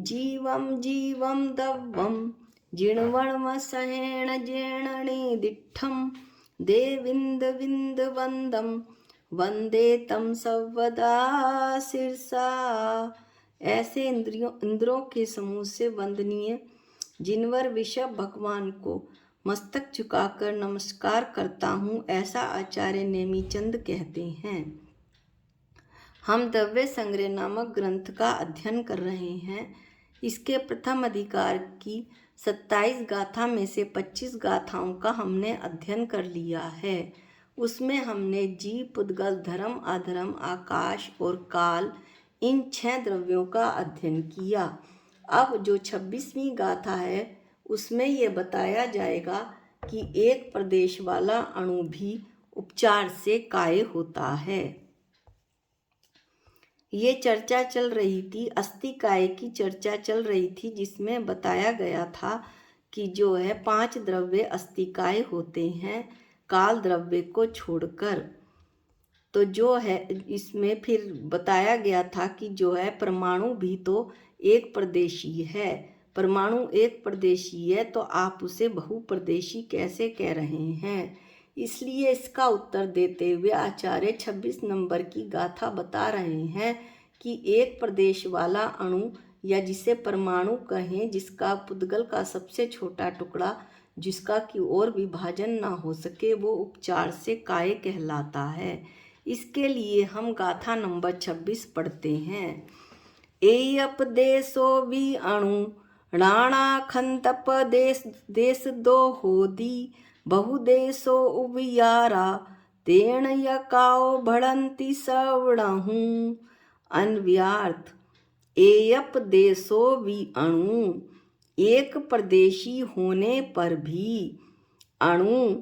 जीवं जीवं दव्वं जिणवणमसहेण जेणणे दिट्ठं देविन्दविन्दवन्दं वन्दे तं सर्वदा शिरसा। ऐसे इंद्रों के समूह से वंदनीय जिनवर विषव भगवान को मस्तक झुकाकर नमस्कार करता हूँ, ऐसा आचार्य नेमीचंद कहते हैं। हम द्रव्य संग्रह नामक ग्रंथ का अध्ययन कर रहे हैं। इसके प्रथम अधिकार की 27 गाथा में से 25 गाथाओं का हमने अध्ययन कर लिया है। उसमें हमने जीव, पुद्गल, धर्म, अधर्म, आकाश और काल, इन 6 द्रव्यों का अध्ययन किया। अब जो 26वीं गाथा है उसमें यह बताया जाएगा कि एक प्रदेश वाला अणु भी उपचार से काय होता है। ये चर्चा चल रही थी, अस्थिकाय की चर्चा चल रही थी, जिसमें बताया गया था कि जो है 5 द्रव्य अस्थिकाय होते हैं काल द्रव्य को छोड़कर। तो जो है इसमें फिर बताया गया था कि जो है परमाणु भी तो एक प्रदेशी है। परमाणु एक प्रदेशी है तो आप उसे बहुप्रदेशी कैसे कह रहे हैं। इसलिए इसका उत्तर देते हुए आचार्य 26 नंबर की गाथा बता रहे हैं कि एक प्रदेश वाला अणु या जिसे परमाणु कहें, जिसका पुद्गल का सबसे छोटा टुकड़ा जिसका कि और विभाजन ना हो सके, वो उपचार से काय कहलाता है। इसके लिए हम गाथा नंबर 26 पढ़ते हैं। एयप देशो वि अणु राणा खंतप देश दो होदी बहुदेशो उबियारा तेण यकाओ भड़ंती सवणहु। अन्व्यार्थ एयप देशो वि अणु, एक प्रदेशी होने पर भी अणु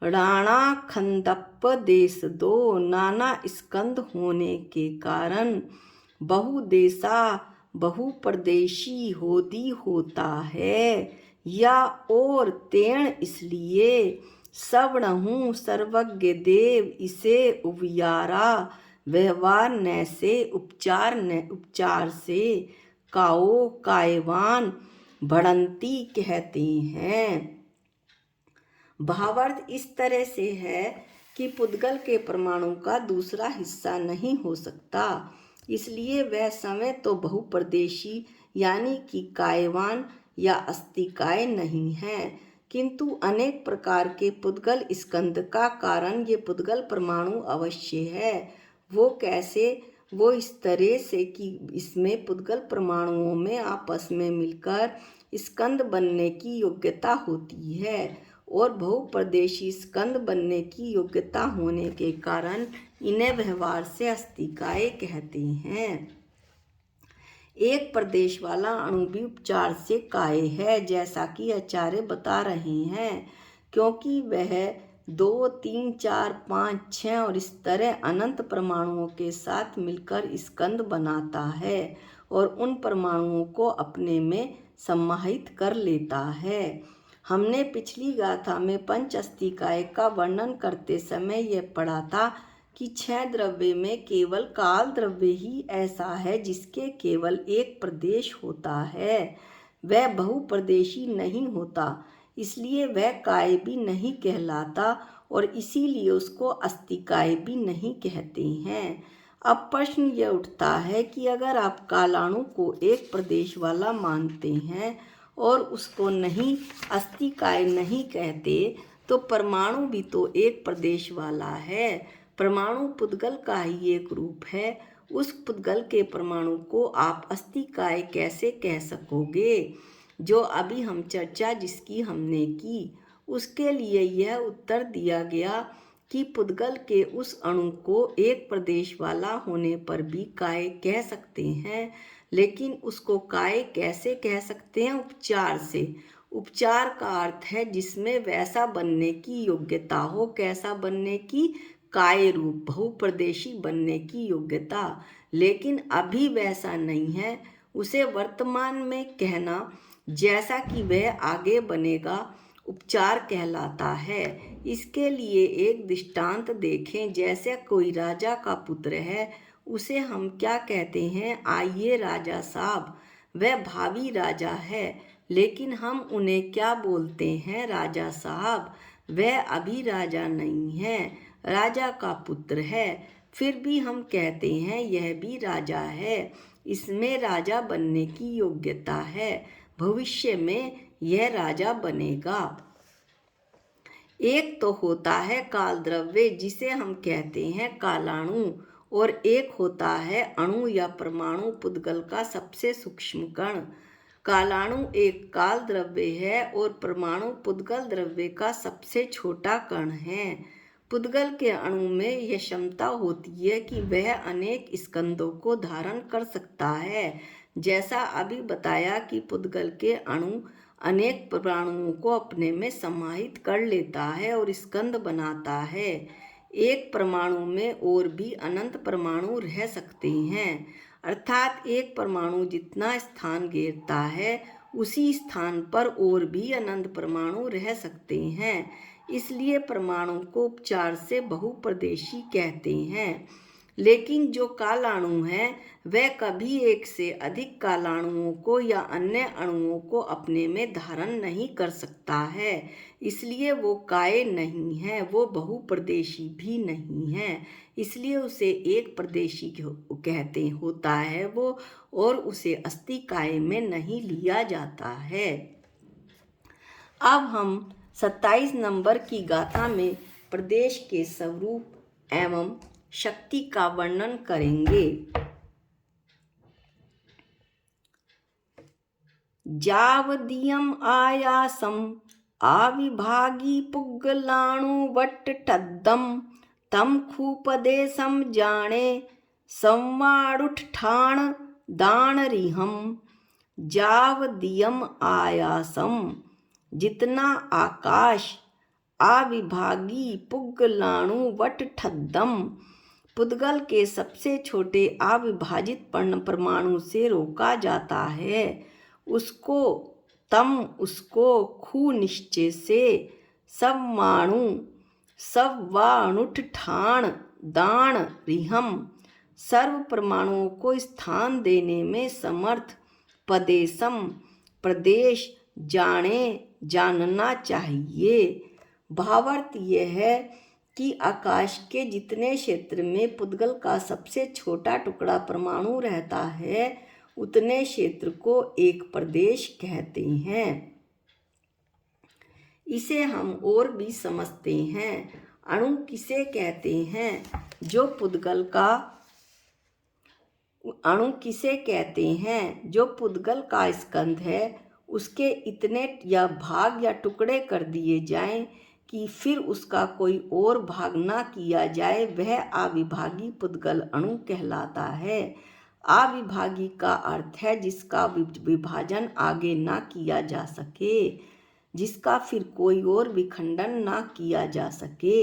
राणा खंदप देश दो, नाना स्कंद होने के कारण बहुदेशा बहुप्रदेशी होदी होता है, या और तेण इसलिए सवणहु सर्वज्ञ देव इसे उवियारा व्यवहार न से उपचार से काओ कायवान भड़ंती कहते हैं। भावार्थ इस तरह से है कि पुद्गल के परमाणु का दूसरा हिस्सा नहीं हो सकता, इसलिए वह समय तो बहुप्रदेशी यानी कि कायवान या अस्थिकाय नहीं है, किंतु अनेक प्रकार के पुद्गल स्कंद का कारण ये पुद्गल परमाणु अवश्य है। वो कैसे? वो इस तरह से कि इसमें पुद्गल परमाणुओं में आपस में मिलकर स्कंद बनने की योग्यता होती है और बहुप्रदेशी स्कंद बनने की योग्यता होने के कारण इन्हें व्यवहार से अस्थिकाय कहते हैं। एक प्रदेश वाला अणु भी उपचार से काय है, जैसा कि आचार्य बता रहे हैं, क्योंकि वह 2, 3, 4, 5, 6 और इस तरह अनंत परमाणुओं के साथ मिलकर स्कंद बनाता है और उन परमाणुओं को अपने में समाहित कर लेता है। हमने पिछली गाथा में पंच अस्थिकाय का वर्णन करते समय यह पढ़ा था कि 6 द्रव्य में केवल काल द्रव्य ही ऐसा है जिसके केवल एक प्रदेश होता है, वह बहुप्रदेशी नहीं होता, इसलिए वह काय भी नहीं कहलाता और इसीलिए उसको अस्थिकाय भी नहीं कहते हैं। अब प्रश्न यह उठता है कि अगर आप कालाणु को एक प्रदेश वाला मानते हैं और उसको नहीं अस्थिकाय नहीं कहते, तो परमाणु भी तो एक प्रदेश वाला है। परमाणु पुद्गल का ही एक रूप है, उस पुद्गल के परमाणु को आप अस्थिकाय कैसे कह सकोगे? जो अभी हम चर्चा जिसकी हमने की उसके लिए यह उत्तर दिया गया कि पुद्गल के उस अणु को एक प्रदेश वाला होने पर भी काय कह सकते हैं, लेकिन उसको काय कैसे कह सकते हैं? उपचार से। उपचार का अर्थ है जिसमें वैसा बनने की योग्यता हो। कैसा बनने की? काय रूप बहुप्रदेशी बनने की योग्यता, लेकिन अभी वैसा नहीं है। उसे वर्तमान में कहना जैसा कि वह आगे बनेगा उपचार कहलाता है। इसके लिए एक दृष्टांत देखें। जैसे कोई राजा का पुत्र है, उसे हम क्या कहते हैं? आइए राजा साहब। वह भावी राजा है, लेकिन हम उन्हें क्या बोलते हैं? राजा साहब। वह अभी राजा नहीं है, राजा का पुत्र है। फिर भी हम कहते हैं यह भी राजा है, इसमें राजा बनने की योग्यता है, भविष्य में यह राजा बनेगा। एक तो होता है काल द्रव्य जिसे हम कहते हैं कालाणु, और एक होता है अणु या परमाणु, पुद्गल का सबसे सूक्ष्म कण। कालाणु एक काल द्रव्य है और परमाणु पुद्गल द्रव्य का सबसे छोटा कण है। पुद्गल के अणु में यह क्षमता होती है कि वह अनेक स्कंदों को धारण कर सकता है। जैसा अभी बताया कि पुद्गल के अणु अनेक परमाणुओं को अपने में समाहित कर लेता है और स्कंद बनाता है। एक परमाणु में और भी अनंत परमाणु रह सकते हैं, अर्थात एक परमाणु जितना स्थान घेरता है उसी स्थान पर और भी अनंत परमाणु रह सकते हैं। इसलिए परमाणु को उपचार से बहुप्रदेशी कहते हैं। लेकिन जो कालाणु है वह कभी एक से अधिक कालाणुओं को या अन्य अणुओं को अपने में धारण नहीं कर सकता है, इसलिए वो काय नहीं है, वो बहुप्रदेशी भी नहीं है, इसलिए उसे एक प्रदेशी कहते होता है वो, और उसे अस्थि काय में नहीं लिया जाता है। अब हम 27 नंबर की गाथा में प्रदेश के स्वरूप एवं शक्ति का वर्णन करेंगे। जावदीयम आयासम आविभागी पुग्गलाणु वट्टठद्दम तम खूपदेशम जाने संवाडुठाण दाणरिहम। जावदीयम आयासम, जितना आकाश, आविभागी पुग्गलाणु वट्टठद्दम, पुद्गल के सबसे छोटे अविभाजित परमाणु से रोका जाता है, उसको तम, उसको खू निश्चय से, सव्वाणुठाण दाण रिहम, सर्व परमाणुओं को स्थान देने में समर्थ, पदेशम प्रदेश, जाने जानना चाहिए। भावार्थ यह है कि आकाश के जितने क्षेत्र में पुद्गल का सबसे छोटा टुकड़ा परमाणु रहता है उतने क्षेत्र को एक प्रदेश कहते हैं। इसे हम और भी समझते हैं। अणु किसे कहते हैं? जो पुद्गल का अणु किसे कहते हैं? जो पुद्गल का स्कंध है उसके इतने या भाग या टुकड़े कर दिए जाएं कि फिर उसका कोई और भाग ना किया जाए, वह अविभागी पुद्गल अणु कहलाता है। अविभागी का अर्थ है जिसका विभाजन आगे ना किया जा सके, जिसका फिर कोई और विखंडन ना किया जा सके।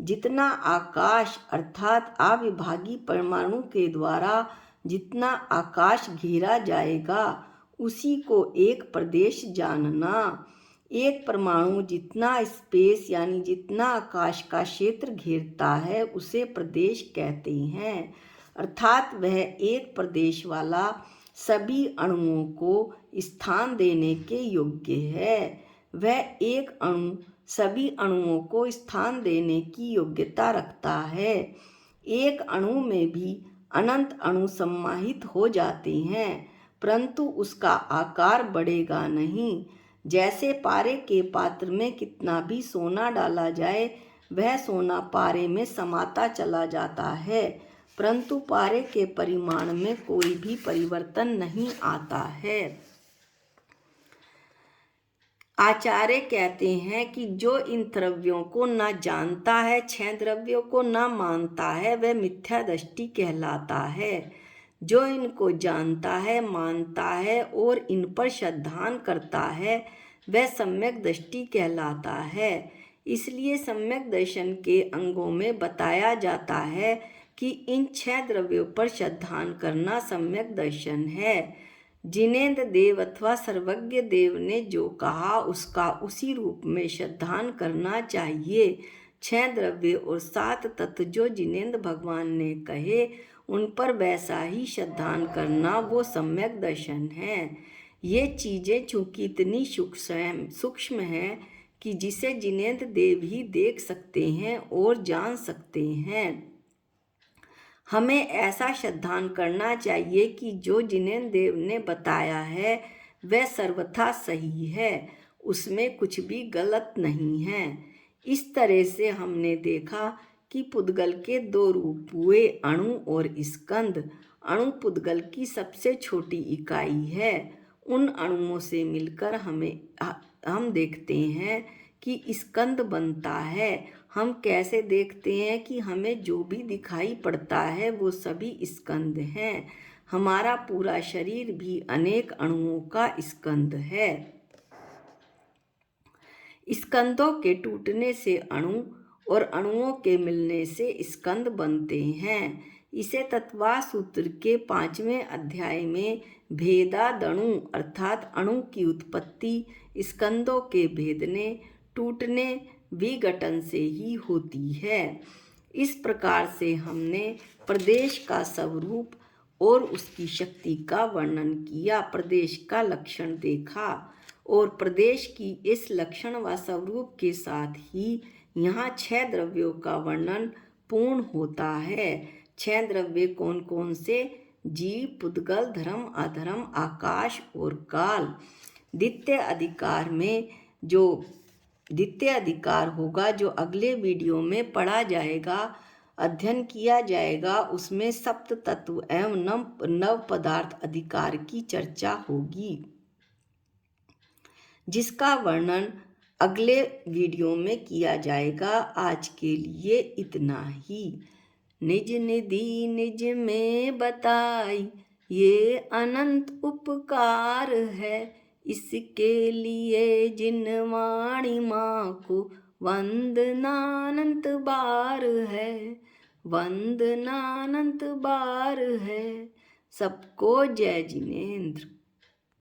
जितना आकाश अर्थात अविभागी परमाणु के द्वारा जितना आकाश घेरा जाएगा उसी को एक प्रदेश जानना। एक परमाणु जितना स्पेस यानी जितना आकाश का क्षेत्र घेरता है उसे प्रदेश कहते हैं, अर्थात वह एक प्रदेश वाला सभी अणुओं को स्थान देने के योग्य है। वह एक अणु सभी अणुओं को स्थान देने की योग्यता रखता है। एक अणु में भी अनंत अणु समाहित हो जाते हैं, परंतु उसका आकार बढ़ेगा नहीं। जैसे पारे के पात्र में कितना भी सोना डाला जाए वह सोना पारे में समाता चला जाता है, परंतु पारे के परिमाण में कोई भी परिवर्तन नहीं आता है। आचार्य कहते हैं कि जो इन द्रव्यों को न जानता है, 6 द्रव्यों को न मानता है, वह मिथ्या दृष्टि कहलाता है। जो इनको जानता है, मानता है और इन पर श्रद्धान करता है वह सम्यक दृष्टि कहलाता है। इसलिए सम्यक दर्शन के अंगों में बताया जाता है कि इन 6 द्रव्यों पर श्रद्धान करना सम्यक दर्शन है। जिनेन्द्र देव अथवा सर्वज्ञ देव ने जो कहा उसका उसी रूप में श्रद्धान करना चाहिए। 6 द्रव्य और 7 तत्व जो जिनेन्द्र भगवान ने कहे उन पर वैसा ही श्रद्धान करना वो सम्यक दर्शन है। ये चीज़ें चूंकि इतनी सूक्ष्म हैं कि जिसे जिनेंद्र देव ही देख सकते हैं और जान सकते हैं। हमें ऐसा श्रद्धान करना चाहिए कि जो जिनेंद्र देव ने बताया है वह सर्वथा सही है, उसमें कुछ भी गलत नहीं है। इस तरह से हमने देखा कि पुद्गल के दो रूप हुए, अणु और स्कंद। अणु पुद्गल की सबसे छोटी इकाई है। उन अणुओं से मिलकर हम देखते हैं कि स्कंद बनता है। हम कैसे देखते हैं कि हमें जो भी दिखाई पड़ता है वो सभी स्कंद हैं। हमारा पूरा शरीर भी अनेक अणुओं का स्कंद है। स्कंदों के टूटने से अणु और अणुओं के मिलने से स्कंद बनते हैं। इसे तत्वा सूत्र के 5वें अध्याय में भेदादणु अर्थात अणु की उत्पत्ति स्कंदों के भेदने, टूटने, विघटन से ही होती है। इस प्रकार से हमने प्रदेश का स्वरूप और उसकी शक्ति का वर्णन किया, प्रदेश का लक्षण देखा और प्रदेश की इस लक्षण व स्वरूप के साथ ही यहाँ 6 द्रव्यों का वर्णन पूर्ण होता है। 6 द्रव्य कौन कौन से? जीव, पुद्गल, धर्म, अधर्म, आकाश और काल। द्वितीय अधिकार होगा जो अगले वीडियो में पढ़ा जाएगा, अध्ययन किया जाएगा, उसमें सप्त तत्व एवं नव पदार्थ अधिकार की चर्चा होगी, जिसका वर्णन अगले वीडियो में किया जाएगा। आज के लिए इतना ही। निज निधि निज में बताई ये अनंत उपकार है, इसके लिए जिन वाणी माँ को वंदनानंत बार है, वंदनानंत बार है। सबको जय जिनेंद्र।